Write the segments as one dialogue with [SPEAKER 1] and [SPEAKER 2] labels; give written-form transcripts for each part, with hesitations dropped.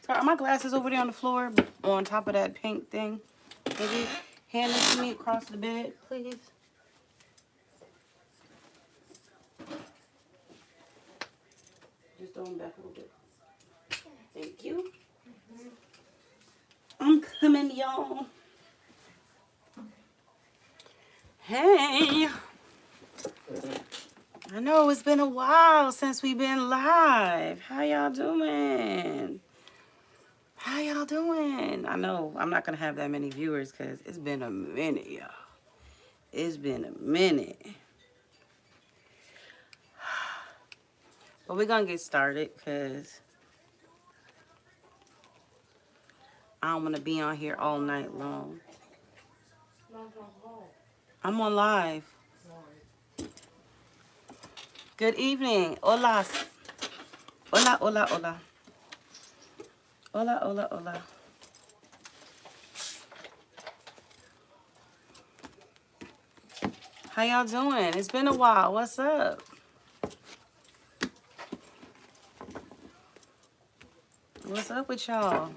[SPEAKER 1] Are my glasses over there on the floor on top of that pink thing? Maybe hand them to me across the bed, please. Just throw them back a little bit. Thank you. I'm coming, y'all. Hey. I know it's been a while since we've been live. How y'all doing? How y'all doing? I know I'm not going to have that many viewers because it's been a minute, y'all. It's been a minute. But we're going to get started because I don't want to be on here all night long. I'm on live. Good evening. Hola. Hola, hola, hola. Hola, hola, hola. How y'all doing? It's been a while. What's up? What's up with y'all?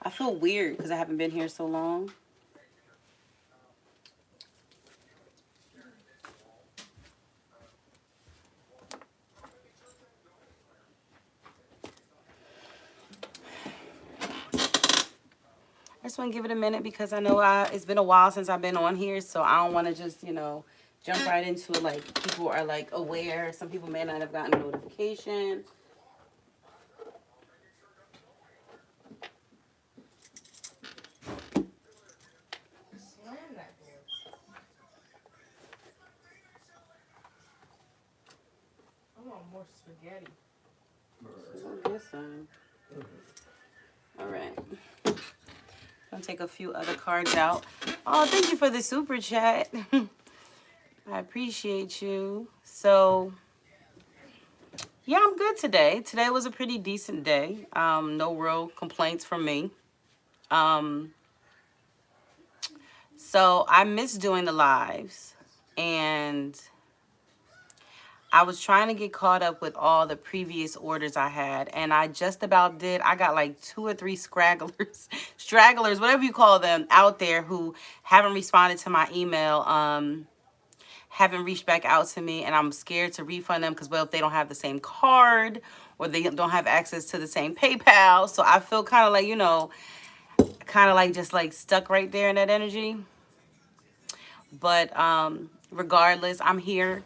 [SPEAKER 1] I feel weird because I haven't been here so long. I just want to give it a minute because I know it's been a while since I've been on here, so I don't want to just, jump right into it. Like, people are, like, aware. Some people may not have gotten a notification.
[SPEAKER 2] I want more spaghetti.
[SPEAKER 1] I'll get some. All right. I'll take a few other cards out. Oh, thank you for the super chat. I appreciate you. So, yeah, I'm good today. Today was a pretty decent day. No real complaints from me. So I miss doing the lives, and I was trying to get caught up with all the previous orders I had, and I just about did. I got like 2 or 3 stragglers, whatever you call them, out there who haven't responded to my email, haven't reached back out to me, and I'm scared to refund them because, well, if they don't have the same card or they don't have access to the same PayPal. So I feel kind of like, kind of like just like stuck right there in that energy. But regardless, I'm here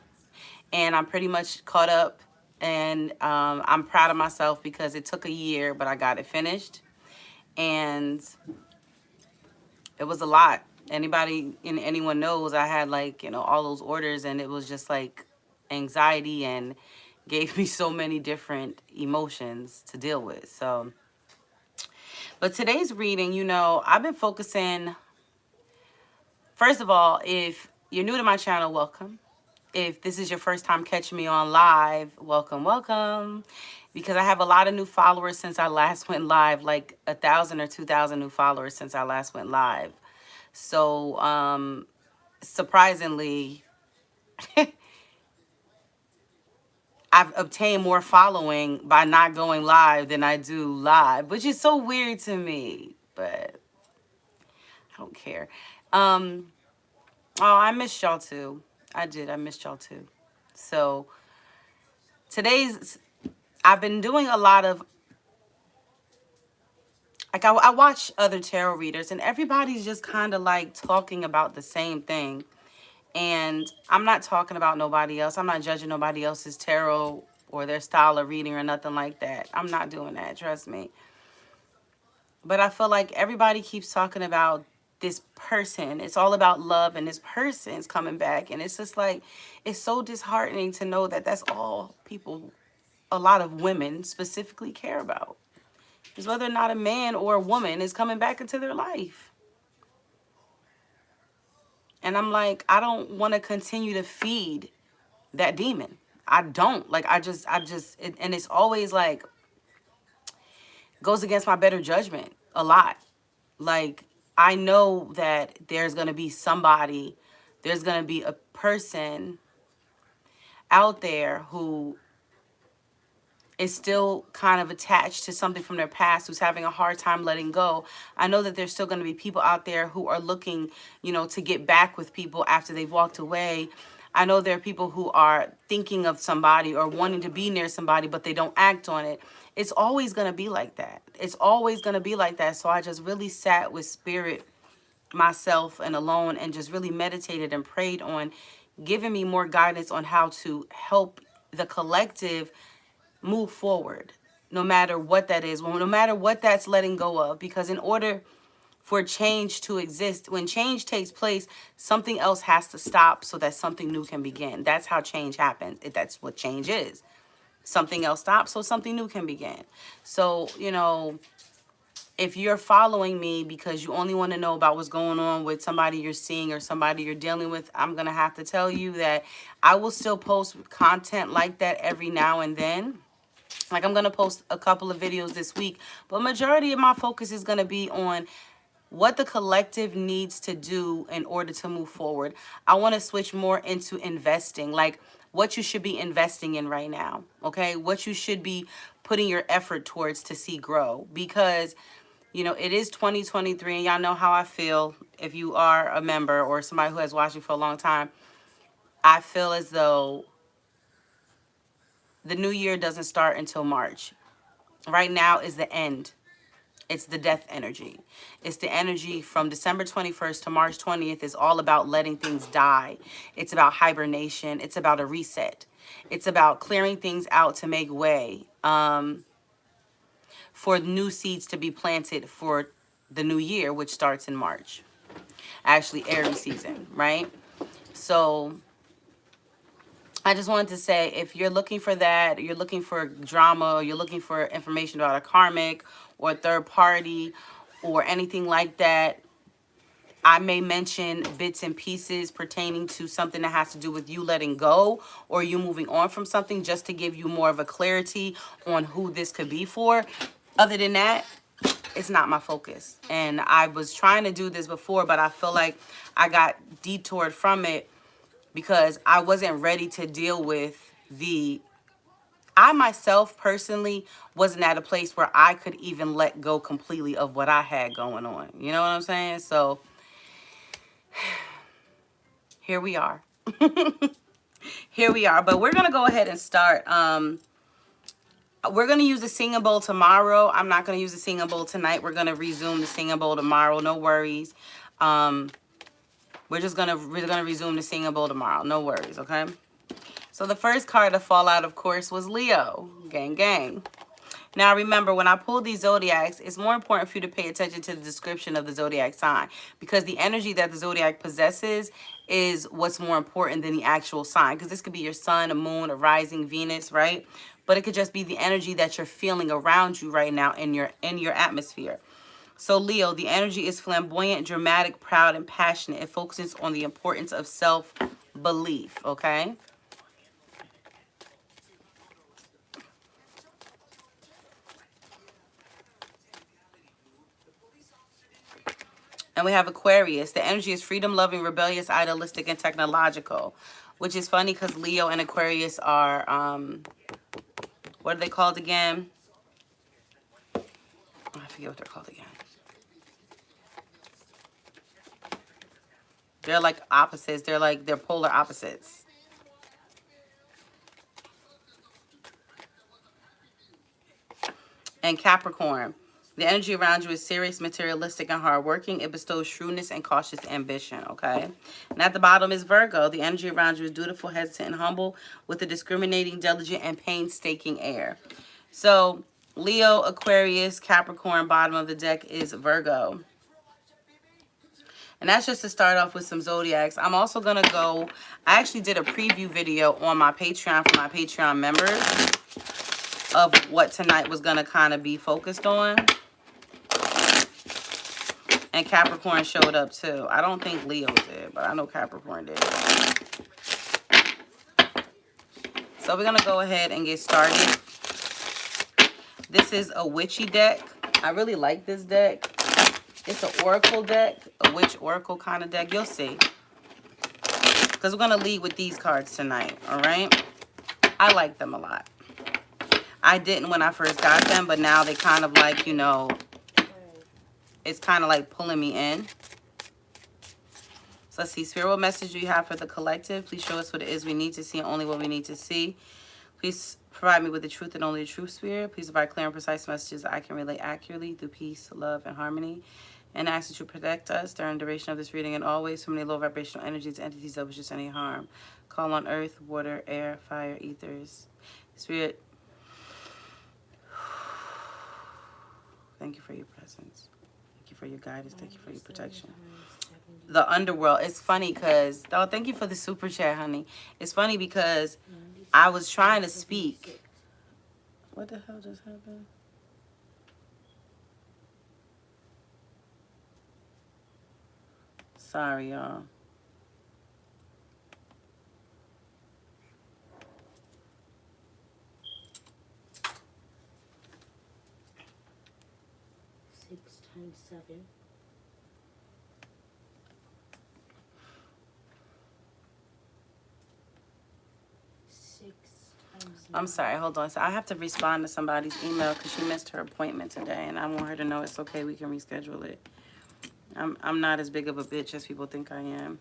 [SPEAKER 1] and I'm pretty much caught up, and I'm proud of myself because it took a year, but I got it finished, and it was a lot. Anyone knows I had like, all those orders, and it was just like anxiety and gave me so many different emotions to deal with. So, but today's reading, I've been focusing. First of all, if you're new to my channel, welcome. If this is your first time catching me on live, welcome, welcome. Because I have a lot of new followers since I last went live, like 1,000 or 2,000 new followers since I last went live. So, surprisingly, I've obtained more following by not going live than I do live, which is so weird to me, but I don't care. Oh, I missed y'all too. I did. I missed y'all too. So I've been doing a lot of, like, I watch other tarot readers, and everybody's just kind of like talking about the same thing. And I'm not talking about nobody else. I'm not judging nobody else's tarot or their style of reading or nothing like that. I'm not doing that, trust me. But I feel like everybody keeps talking about this person. It's all about love, and this person's coming back. And it's just like, it's so disheartening to know that that's all people, a lot of women specifically, care about. Is whether or not a man or a woman is coming back into their life. And I'm like, I don't want to continue to feed that demon. I don't. Like, and it's always like, goes against my better judgment a lot. Like, I know that there's going to be somebody there's going to be a person out there who is still kind of attached to something from their past, who's having a hard time letting go. I know that there's still going to be people out there who are looking, to get back with people after they've walked away. I know there are people who are thinking of somebody or wanting to be near somebody, but they don't act on it. It's always going to be like that. It's always going to be like that. So I just really sat with spirit myself and alone and just really meditated and prayed on giving me more guidance on how to help the collective move forward, no matter what that is, no matter what that's letting go of. Because in order for change to exist, when change takes place, something else has to stop so that something new can begin. That's how change happens. That's what change is. Something else stops so something new can begin. So, if you're following me because you only want to know about what's going on with somebody you're seeing or somebody you're dealing with, I'm going to have to tell you that I will still post content like that every now and then. Like, I'm going to post a couple of videos this week, but majority of my focus is going to be on what the collective needs to do in order to move forward. I want to switch more into investing, like what you should be investing in right now, okay? What you should be putting your effort towards to see grow, because it is 2023, and y'all know how I feel. If you are a member or somebody who has watched me for a long time, I feel as though the new year doesn't start until March. Right now is the end. It's the death energy. It's the energy from December 21st to March 20th is all about letting things die. It's about hibernation. It's about a reset. It's about clearing things out to make way for new seeds to be planted for the new year, which starts in March. Actually, Aries season, right? So I just wanted to say, if you're looking for that, you're looking for drama, or you're looking for information about a karmic or a third party or anything like that, I may mention bits and pieces pertaining to something that has to do with you letting go or you moving on from something, just to give you more of a clarity on who this could be for. Other than that, it's not my focus. And I was trying to do this before, but I feel like I got detoured from it because I wasn't ready to deal with I myself personally wasn't at a place where I could even let go completely of what I had going on. You know what I'm saying? So here we are. Here we are. But we're going to go ahead and start. We're going to use the singing bowl tomorrow. I'm not going to use the singing bowl tonight. We're going to resume the singing bowl tomorrow. No worries. We're going to resume the singing bowl tomorrow. No worries, okay? So the first card to fall out, of course, was Leo. Gang, gang. Now, remember, when I pull these zodiacs, it's more important for you to pay attention to the description of the zodiac sign, because the energy that the zodiac possesses is what's more important than the actual sign. Because this could be your sun, a moon, a rising Venus, right? But it could just be the energy that you're feeling around you right now in your atmosphere. So Leo, the energy is flamboyant, dramatic, proud, and passionate. It focuses on the importance of self-belief, okay? And we have Aquarius. The energy is freedom-loving, rebellious, idealistic, and technological. Which is funny because Leo and Aquarius are, what are they called again? Oh, I forget what they're called again. They're like opposites. They're polar opposites. And Capricorn. The energy around you is serious, materialistic, and hardworking. It bestows shrewdness and cautious ambition, okay? And at the bottom is Virgo. The energy around you is dutiful, hesitant, and humble, with a discriminating, diligent, and painstaking air. So, Leo, Aquarius, Capricorn, bottom of the deck is Virgo. And that's just to start off with some zodiacs. I'm also going to go, I actually did a preview video on my Patreon for my Patreon members of what tonight was going to kind of be focused on. And Capricorn showed up too. I don't think Leo did, but I know Capricorn did. So we're going to go ahead and get started. This is a witchy deck. I really like this deck. It's an oracle deck, a witch oracle kind of deck. You'll see. Because we're going to lead with these cards tonight, all right? I like them a lot. I didn't when I first got them, but now they kind of like, you know, it's kind of like pulling me in. So let's see. Spirit, what message do you have for the collective? Please show us what it is we need to see and only what we need to see. Please provide me with the truth and only the truth, Spirit. Please provide clear and precise messages that I can relay accurately through peace, love, and harmony. And ask that you protect us during the duration of this reading and always from any low vibrational energies, entities that wish us any harm. Call on earth, water, air, fire, ethers. Spirit, thank you for your presence. Thank you for your guidance. Thank you for your protection. The underworld. It's funny because, oh, thank you for the super chat, honey. It's funny because I was trying to speak. What the hell just happened? Sorry, y'all.
[SPEAKER 3] Six times 7. 6 times 9.
[SPEAKER 1] I'm sorry. Hold on. So I have to respond to somebody's email because she missed her appointment today, and I want her to know it's okay. We can reschedule it. I'm not as big of a bitch as people think I am.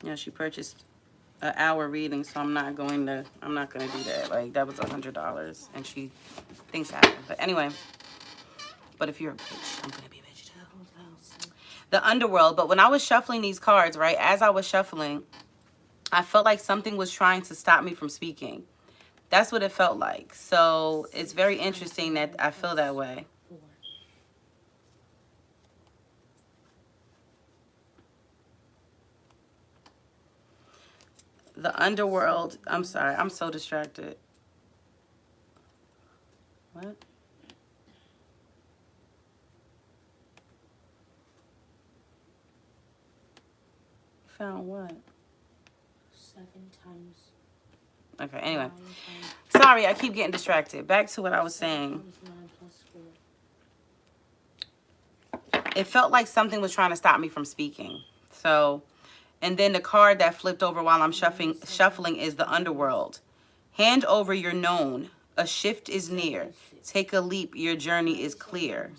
[SPEAKER 1] Yeah, she purchased an hour reading, so I'm not gonna do that. Like, that was $100, and she thinks that happened. But anyway, but if you're a bitch, I'm gonna be a bitch too. The underworld. But when I was shuffling these cards, right, as I was shuffling, I felt like something was trying to stop me from speaking. That's what it felt like. So it's very interesting that I feel that way. The underworld. I'm sorry. I'm so distracted. What? Found what?
[SPEAKER 3] 7 times.
[SPEAKER 1] Okay, anyway. Sorry, I keep getting distracted. Back to what I was saying.
[SPEAKER 3] 9 plus 4.
[SPEAKER 1] It felt like something was trying to stop me from speaking. So, and then the card that flipped over while I'm shuffling is the underworld. Hand over your known. A shift is near. Take a leap. Your journey is clear.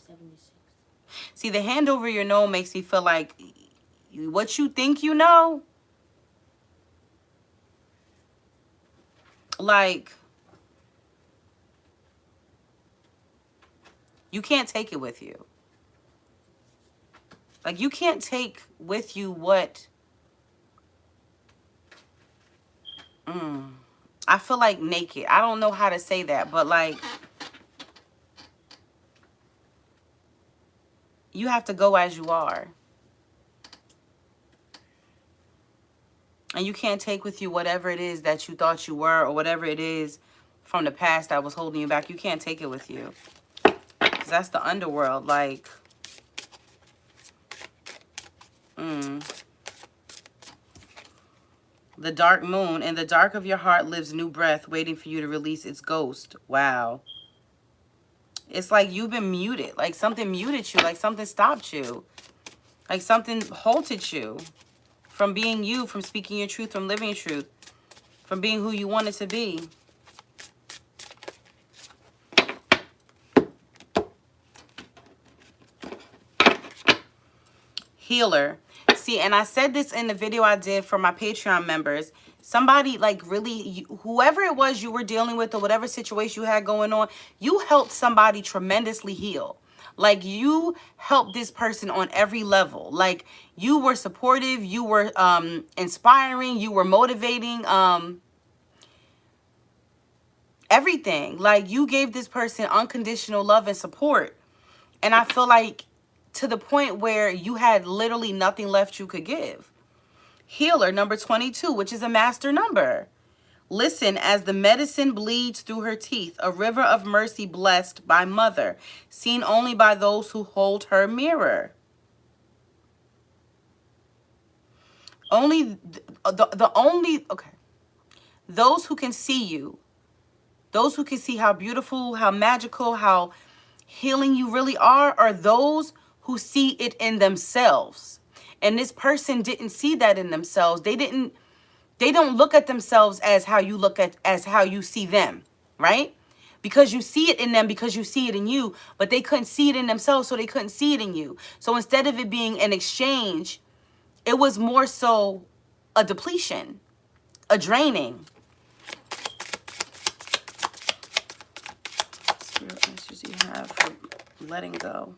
[SPEAKER 1] See, the hand over your known makes me feel like what you think you know, like, you can't take it with you. Like, you can't take with you what... I feel like naked. I don't know how to say that, but like, you have to go as you are. And you can't take with you whatever it is that you thought you were, or whatever it is from the past that was holding you back. You can't take it with you. Because that's the underworld. Like, the dark moon. In the dark of your heart lives new breath, waiting for you to release its ghost. Wow. It's like you've been muted. Like something muted you. Like something stopped you. Like something halted you from being you, from speaking your truth, from living your truth, from being who you wanted to be. Healer. See, and I said this in the video I did for my Patreon members. Somebody, like, really, whoever it was you were dealing with or whatever situation you had going on, you helped somebody tremendously heal. Like, you helped this person on every level. Like, you were supportive, you were inspiring, you were motivating, everything. Like, you gave this person unconditional love and support. And I feel like to the point where you had literally nothing left you could give. Healer, number 22, which is a master number. Listen as the medicine bleeds through her teeth, a river of mercy blessed by mother, seen only by those who hold her mirror. Only the only, okay, those who can see you, those who can see how beautiful, how magical, how healing you really are those who see it in themselves. And this person didn't see that in themselves. They don't look at themselves as how you look at, as how you see them, right? Because you see it in them, because you see it in you, but they couldn't see it in themselves, so they couldn't see it in you. So instead of it being an exchange, it was more so a depletion, a draining. Spirit messages you have for letting go.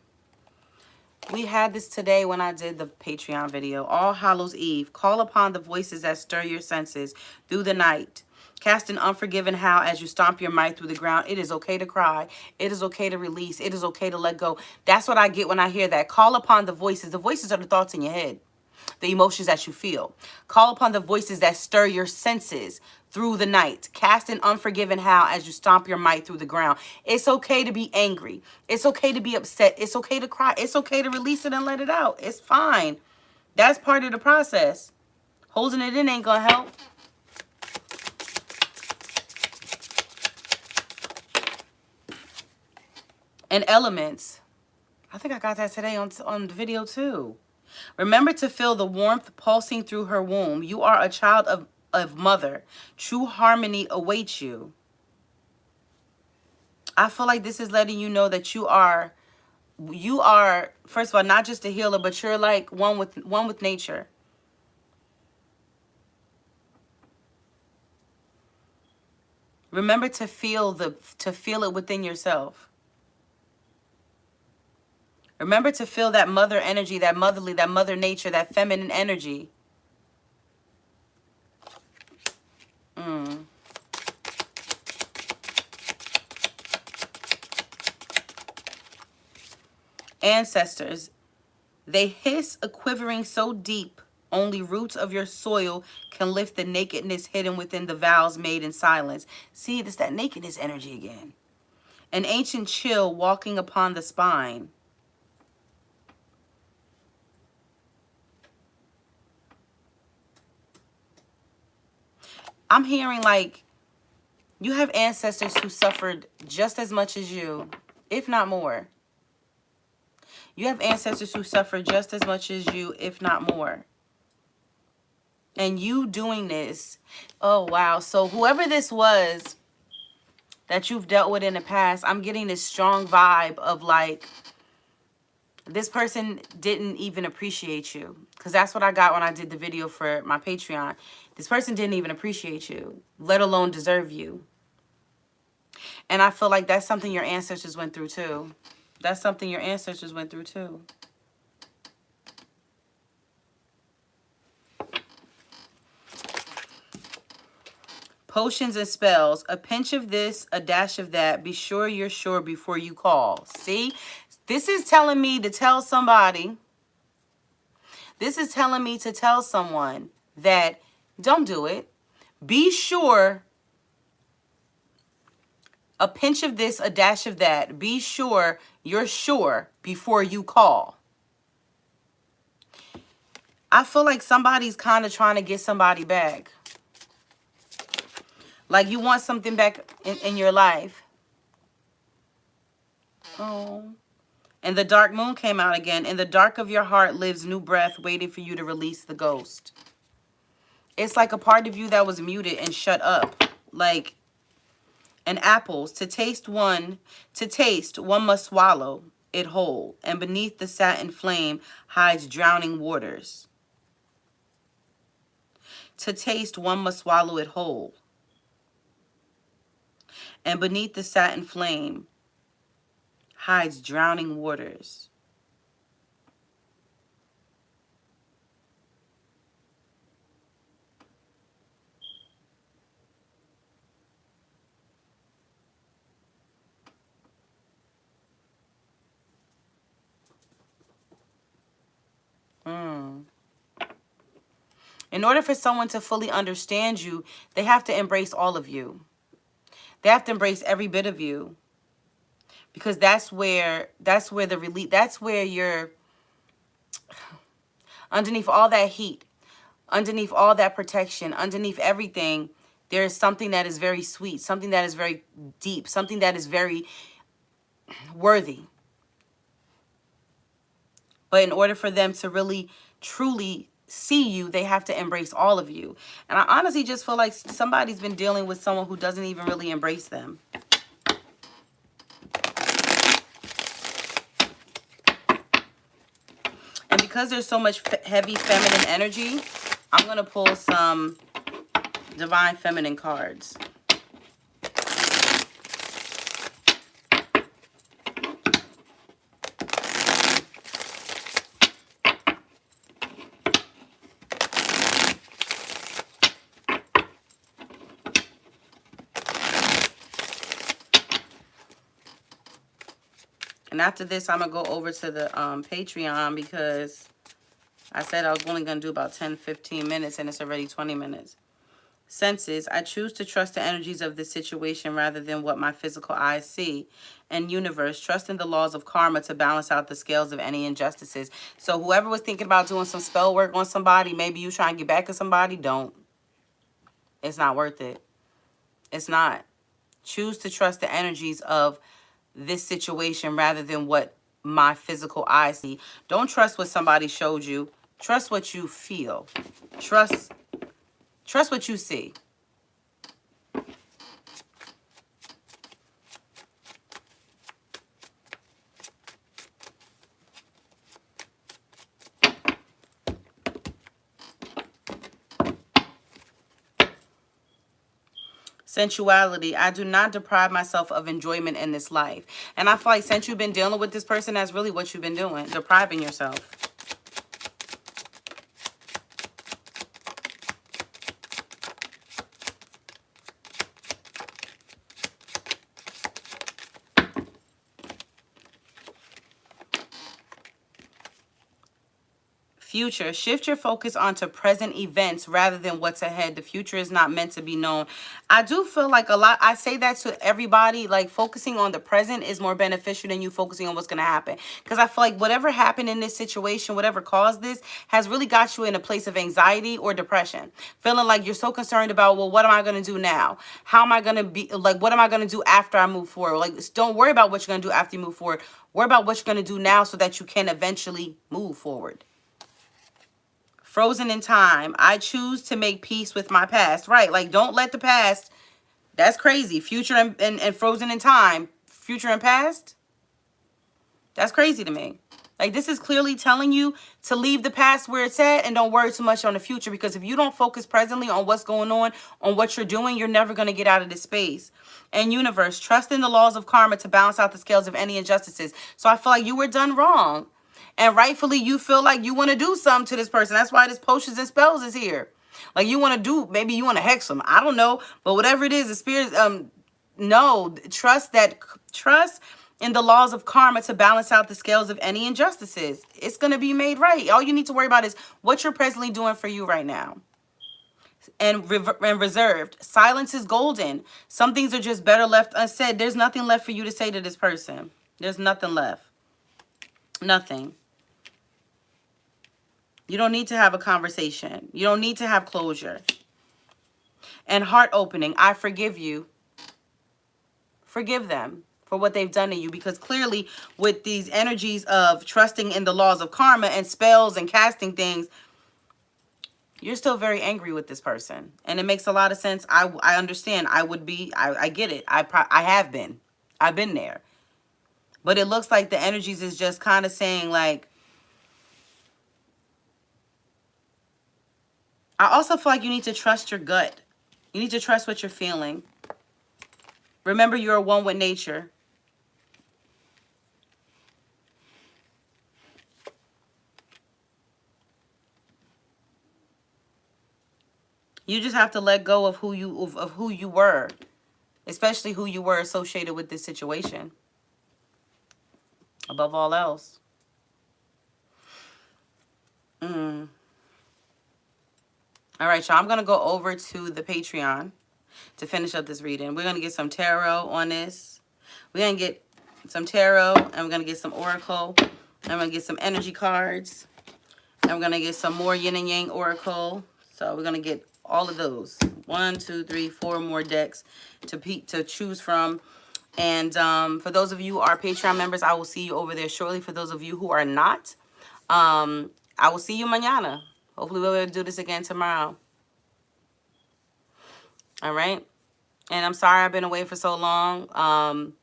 [SPEAKER 1] We had this today when I did the Patreon video. All Hallows Eve. Call upon the voices that stir your senses through the night. Cast an unforgiving howl as you stomp your might through the ground. It is okay to cry. It is okay to release. It is okay to let go. That's what I get when I hear that. Call upon the voices. The voices are the thoughts in your head, the emotions that you feel. Call upon the voices that stir your senses through the night. Cast an unforgiving howl as you stomp your might through the ground. It's okay to be angry. It's okay to be upset. It's okay to cry. It's okay to release it and let it out. It's fine. That's part of the process. Holding it in ain't gonna help. And elements. I think I got that today on the video too. Remember to feel the warmth pulsing through her womb. You are a child of mother. True harmony awaits you. I feel like this is letting you know that you are, first of all, not just a healer, but you're like one with nature. Remember to feel it within yourself. Remember to feel that mother energy, that motherly, that mother nature, that feminine energy. Ancestors, they hiss a quivering so deep, only roots of your soil can lift the nakedness hidden within the vows made in silence. See, it's that nakedness energy again. An ancient chill walking upon the spine. I'm hearing like you have ancestors who suffered just as much as you, if not more. You have ancestors who suffered just as much as you, if not more. And you doing this, oh wow. So whoever this was that you've dealt with in the past, I'm getting this strong vibe of like, this person didn't even appreciate you. Because that's what I got when I did the video for my Patreon. This person didn't even appreciate you, let alone deserve you. And I feel like that's something your ancestors went through too. That's something your ancestors went through too. Potions and spells. A pinch of this, a dash of that. Be sure you're sure before you call. See? This is telling me to tell somebody. This is telling me to tell someone that don't do it. Be sure. A pinch of this, a dash of that. Be sure you're sure before you call. I feel like somebody's kind of trying to get somebody back. Like you want something back in your life. Oh. And the dark moon came out again. In the dark of your heart lives new breath waiting for you to release the ghost. It's like a part of you that was muted and shut up. Like, and apples. To taste, one must swallow it whole. And beneath the satin flame hides drowning waters. To taste, one must swallow it whole. And beneath the satin flame hides drowning waters. In order for someone to fully understand you, they have to embrace all of you. They have to embrace every bit of you. Because that's where the release, that's where you're, underneath all that heat, underneath all that protection, underneath everything, there is something that is very sweet, something that is very deep, something that is very worthy. But in order for them to really, truly see you, they have to embrace all of you. And I honestly just feel like somebody's been dealing with someone who doesn't even really embrace them. And because there's so much heavy feminine energy, I'm going to pull some divine feminine cards. And after this, I'm going to go over to the Patreon because I said I was only going to do about 10-15 minutes and it's already 20 minutes. Senses, I choose to trust the energies of this situation rather than what my physical eyes see. And universe, trust in the laws of karma to balance out the scales of any injustices. So whoever was thinking about doing some spell work on somebody, maybe you try and get back at somebody, don't. It's not worth it. It's not. Choose to trust the energies of this situation rather than what my physical eyes see. Don't trust what somebody showed you. Trust what you feel. Trust what you see. Sensuality. I do not deprive myself of enjoyment in this life. And I feel like since you've been dealing with this person, that's really what you've been doing. Depriving yourself. Future. Shift your focus onto present events rather than what's ahead. The future is not meant to be known. I do feel like a lot, I say that to everybody, like focusing on the present is more beneficial than you focusing on what's going to happen. Because I feel like whatever happened in this situation, whatever caused this, has really got you in a place of anxiety or depression. Feeling like you're so concerned about, well, what am I going to do now? How am I going to be, like, what am I going to do after I move forward? Like, don't worry about what you're going to do after you move forward. Worry about what you're going to do now so that you can eventually move forward. Frozen in time. I choose to make peace with my past. Right. Like, don't let the past. That's crazy. Future and frozen in time. Future and past. That's crazy to me. Like, this is clearly telling you to leave the past where it's at and don't worry too much on the future. Because if you don't focus presently on what's going on what you're doing, you're never going to get out of this space. And universe, trust in the laws of karma to balance out the scales of any injustices. So I feel like you were done wrong. And rightfully, you feel like you want to do something to this person. That's why this potions and spells is here. Like, you want to do, maybe you want to hex them. I don't know. But whatever it is, the spirits, no, trust in the laws of karma to balance out the scales of any injustices. It's going to be made right. All you need to worry about is what you're presently doing for you right now. And reserved. Silence is golden. Some things are just better left unsaid. There's nothing left for you to say to this person. There's nothing left. Nothing. You don't need to have a conversation. You don't need to have closure. And heart opening. I forgive you. Forgive them for what they've done to you. Because clearly with these energies of trusting in the laws of karma and spells and casting things, you're still very angry with this person. And it makes a lot of sense. I understand. I would be. I get it. I have been. I've been there. But it looks like the energies is just kind of saying like, I also feel like you need to trust your gut. You need to trust what you're feeling. Remember, you're one with nature. You just have to let go of who you were, especially who you were associated with this situation. Above all else. All right, y'all. I'm going to go over to the Patreon to finish up this reading. We're going to get some tarot on this. We're going to get some tarot, and we're going to get some oracle, and we're going to get some energy cards, and we're going to get some more yin and yang oracle, So we're going to get all of those. 1, 2, 3, 4 more decks to choose from. And for those of you who are Patreon members, I will see you over there shortly. For those of you who are not, I will see you mañana. Hopefully we'll be able to do this again tomorrow. All right. And I'm sorry I've been away for so long.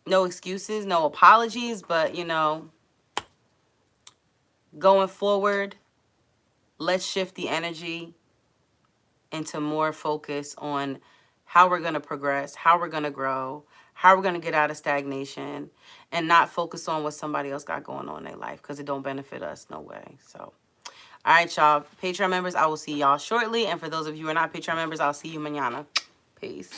[SPEAKER 1] No excuses, no apologies, but, you know, going forward, let's shift the energy into more focus on how we're going to progress, how we're going to grow, how we're going to get out of stagnation, and not focus on what somebody else got going on in their life, because it don't benefit us no way. So, all right, y'all. Patreon members, I will see y'all shortly. And for those of you who are not Patreon members, I'll see you mañana. Peace.